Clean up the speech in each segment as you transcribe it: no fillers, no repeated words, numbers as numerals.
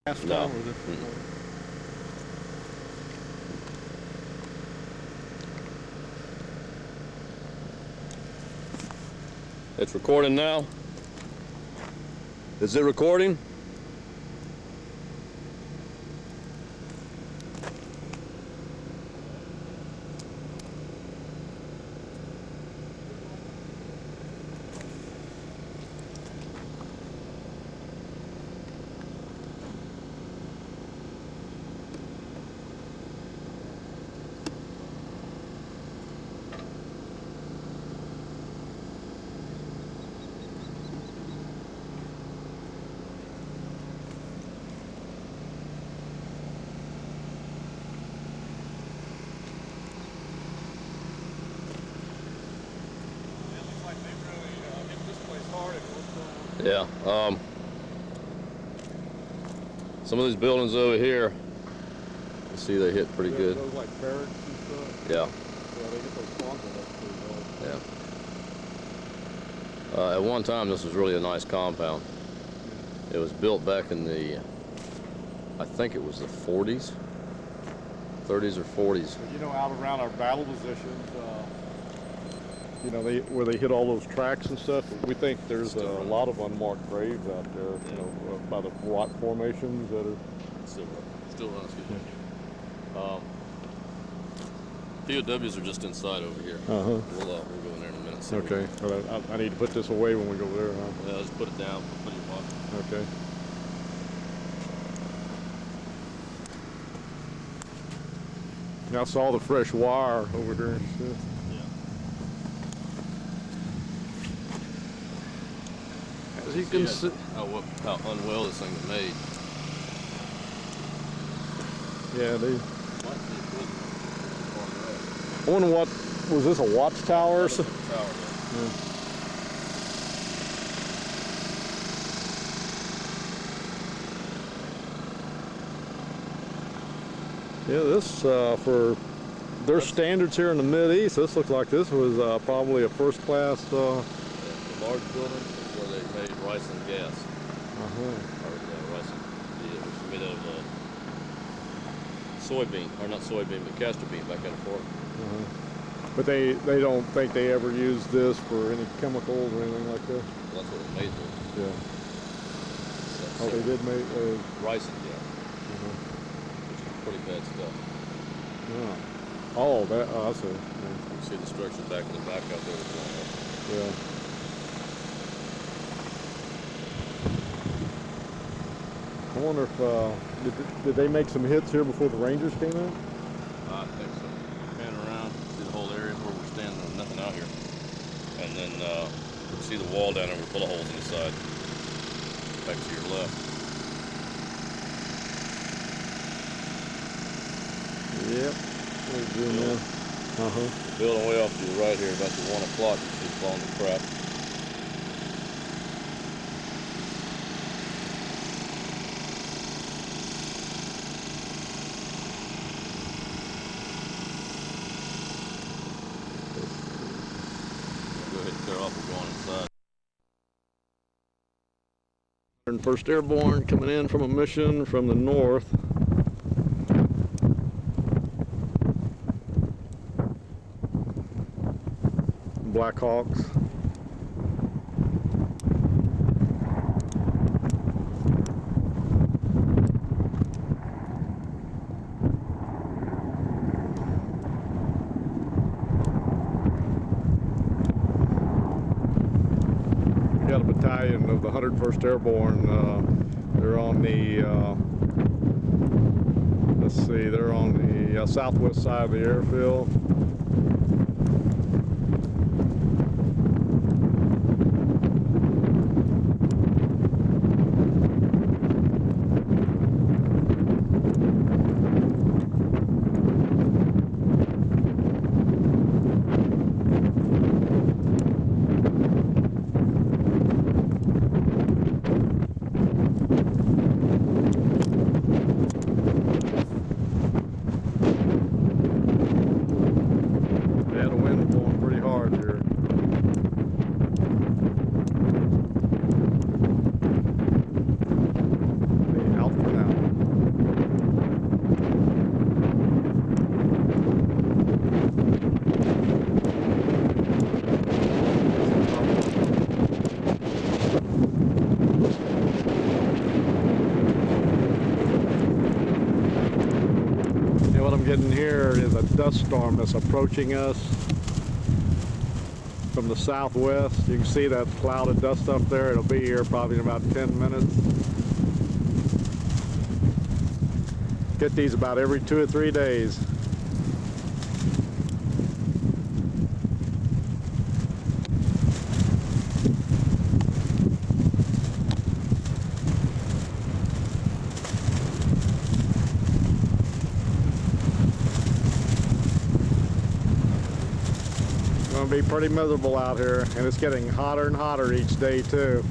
Last No. time or this? It's recording now. Is it recording? Yeah. Some of these buildings over here, you see they hit pretty good. Those like barracks and stuff. Yeah. Yeah, they get those spawns up pretty well. Yeah. At one time, this was really a nice compound. It was built back in the, I think it was the 40s, 30s or 40s. You know, out around our battle positions, you know, where they hit all those tracks and stuff. We think there's a lot of unmarked graves out there, you know, by the rock formations that are Still running. POWs are just inside over here. We'll go in there in a minute. Okay. Well, I need to put this away when we go there, huh? Yeah, just put it down. Put it in your pocket. Okay. I saw the fresh wire over there and stuff. As you can see, how unwell this thing is made. Yeah, they. I wonder what was this, a watchtower or something? Yeah, this for their standards here in the Mid-East, this looks like this was probably a first-class. The large building is where they made rice and gas. Or rice and, it was made out of soybean, or not soybean, but castor bean back out of Florida. But they don't think they ever used this for any chemicals or anything like that? Well, that's what it made for. Yeah. So They did make rice and gas. Which is pretty bad stuff. Oh, that, I see. You can see the structure back in the back out there. Yeah. I wonder if, did they make some hits here before the Rangers came in? I think so. Pan around, see the whole area where we're standing, there's nothing out here. And then see the wall down there with bullet holes in the side. Back to your left. Yep. Building way off to the right here, about to 1 o'clock, you see falling the crap. Go ahead and clear off, we're going inside. 101st Airborne coming in from a mission from the north. Blackhawks. We got a battalion of the 101st Airborne. They're on the, let's see, they're on the southwest side of the airfield. I'm getting here is a dust storm that's approaching us from the southwest. You can see that cloud of dust up there. It'll be here probably in about 10 minutes. Get these about every 2 or 3 days. Be pretty miserable out here, and it's getting hotter and hotter each day too.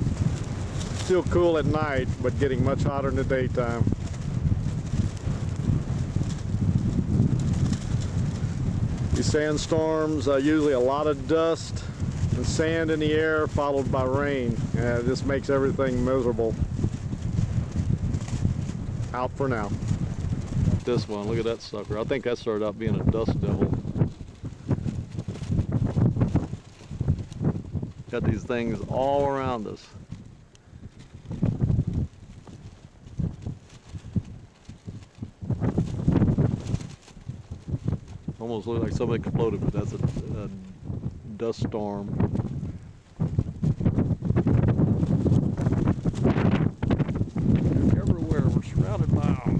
Still cool at night, but getting much hotter in the daytime. These sandstorms are usually a lot of dust and sand in the air followed by rain, and this makes everything miserable. Out for now. This one, look at that sucker. I think that started out being a dust devil. Got these things all around us. Almost looks like something exploded, but that's a dust storm. Everywhere, we're surrounded by them.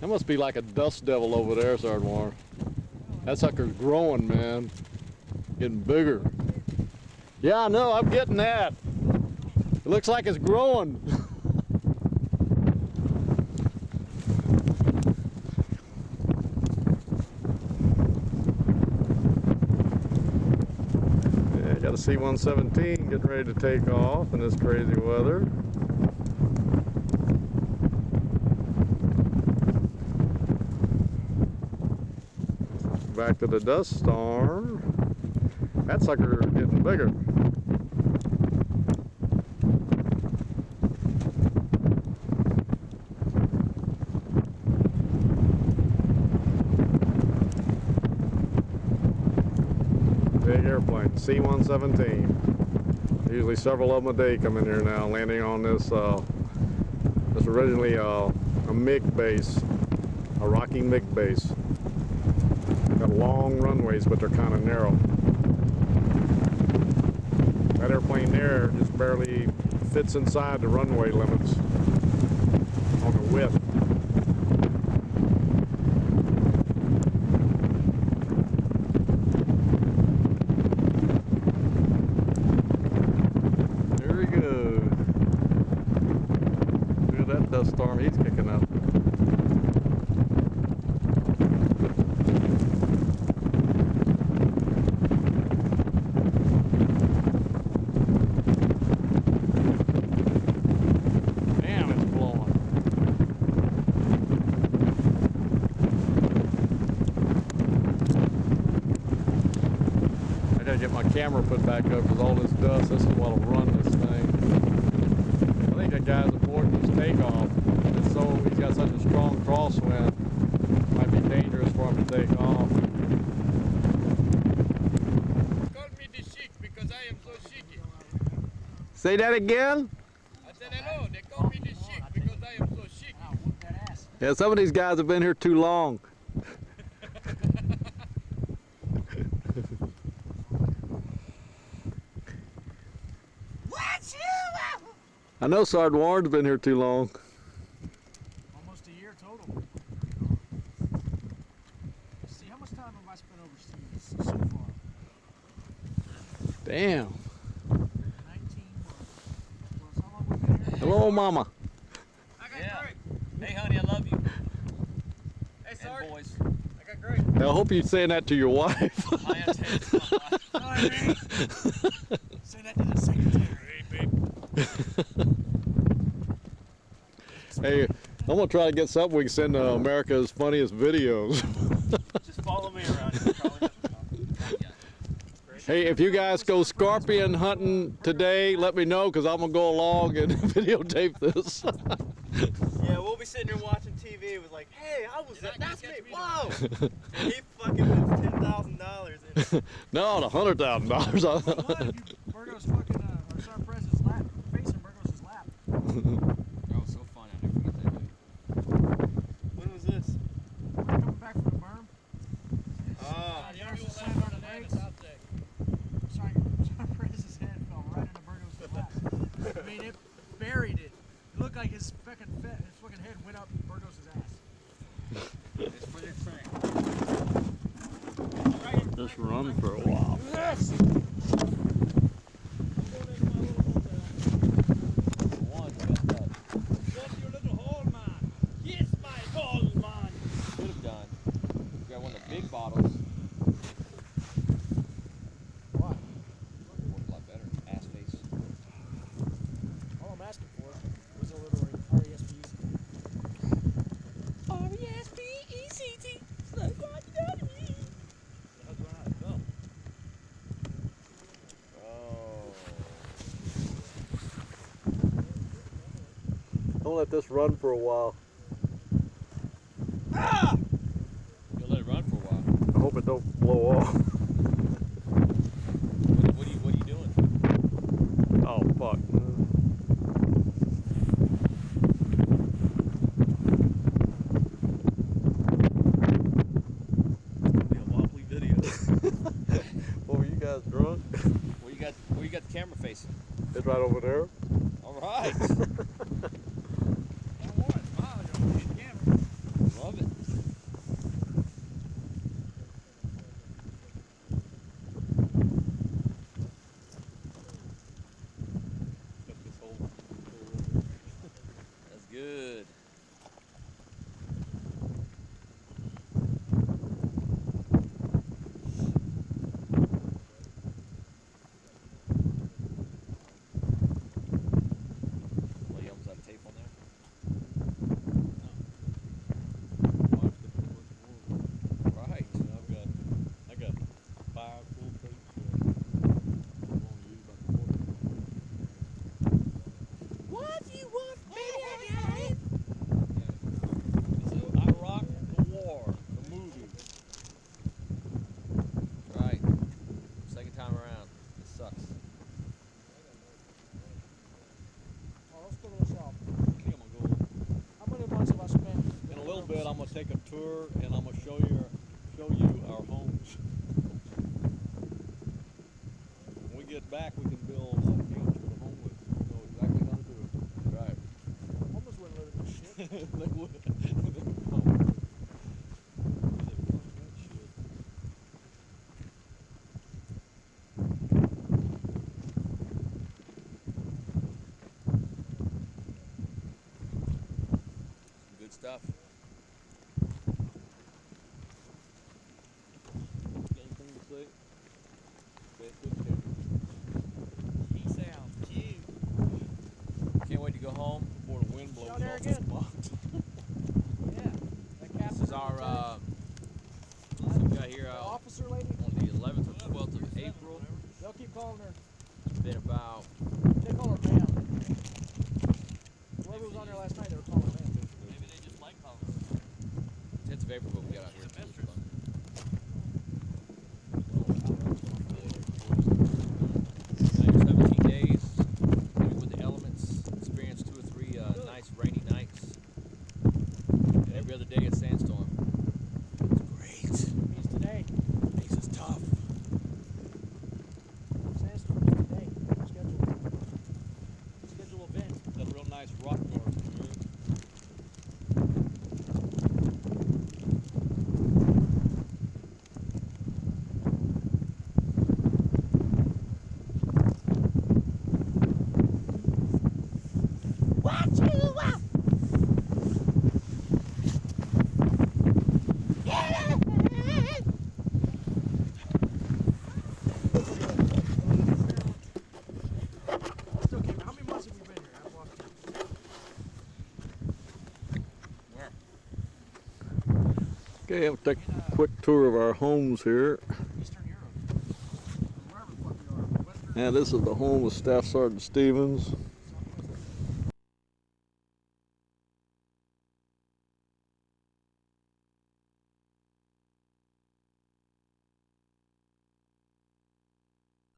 Must be like a dust devil over there, Sardwar. That sucker's growing, man. Getting bigger. Yeah, I know, I'm getting that. It looks like it's growing. Yeah, got a C-117 getting ready to take off in this crazy weather. Back to the dust storm. That sucker getting bigger. Big airplane, C-117. Usually several of them a day come in here now, landing on this. This originally a MiG base, a Rocky MiG base. Got long runways, but they're kind of narrow. That airplane there just barely fits inside the runway limits on the width. There he goes. Look at that dust storm he's kicking up. Get my camera put back up because all this dust, this is what'll run this thing. I think that guy's aboard this takeoff. It's so, he's got such a strong crosswind, it might be dangerous for him to take off. Call me the chic because I am so chic. Say that again? I said hello, they call me the chic because I am so chic. Yeah, some of these guys have been here too long. I know Sardwarn's been here too long. Almost a year total. See, how much time have I spent overseas so far? Damn. 19 months. How long have we been here? Hello, Mama. I got Yeah. Greg. Hey, honey, I love you. Hey, And Sarge. boys. I got Greg. I hope you're saying that to your wife. I am too. Sorry, babe. Say that to the secretary. Hey, babe. Hey, I'm gonna try to get something we can send to America's funniest videos. Just follow me around. You probably doesn't know. Hey, if you guys go scorpion hunting today, let me know because I'm gonna go along and videotape this. Yeah, we'll be sitting here watching TV. It was like, hey, I was You're not that's gonna me. catch me Whoa! And he fucking wins $10,000. No, $100,000. What if you Burgos fucking, or Sar Perez's lap, facing Burgos' lap? That was so fun. I never forget that day. When was this? We're coming back from the berm. You There's don't a even slam let on the her brakes. out there. Sar Perez's head fell right into Burgos' lap. I mean, it buried it. It looked like his fucking head went up Burgos' ass. It's for your train. Just run for a while. Yes! Just your little hole, man. Yes, my hole, man. Could have done. Got one of the big bottles. What? Worked a lot better. Ass face. All I'm asking for was a little R-E-S-P-E-C-T. R-E-S-P-E-C-T. Don't let this run for a while. You'll let it run for a while. I hope it don't blow off. What are you doing? Oh, fuck. Be a wobbly video. What, were you guys drunk? Where you got the camera facing? It's right over there. All right. Love it. That's good. Well, you almost have tape on there. Right. I got 5 full tapes. What do you want, baby? I got it. So I rock the war, the movie. Right. Second time around. It sucks. Oh, let's figure this out. I'm gonna go. How many months have I spent? In a little bit, I'm gonna take a tour and I'm gonna show you our homes. When we get back, we can build camps for the homeless. We know exactly how to do it. Right. Homeless wouldn't live in this shit. They would. Good stuff. Anything to say? Say good camp. He sounds cute. Can't wait to go home. Before the wind blows Down there off again. the box. Yeah. That captain. This is our, we got here the on officer lady. the 11th or 12th of April. They'll keep calling her. It's been about, They call her ma'am. Whoever was on there last night, they were calling her ma'am. Maybe they just like colors. 10th of April, but we got out here. She's a mistress. Playing 17 days, living with the elements, experienced 2 or 3 nice rainy nights. And every other day a sandstorm. It's great. Means today. Makes us tough. Sandstorm is today. Schedule event. Got a real nice rock garden here. Still can't. How many months have we been here? I've lost count. Okay, I'll take a quick tour of our homes here. Eastern Europe. Wherever the fuck we are. Western. And this is the home of Staff Sergeant Stevens.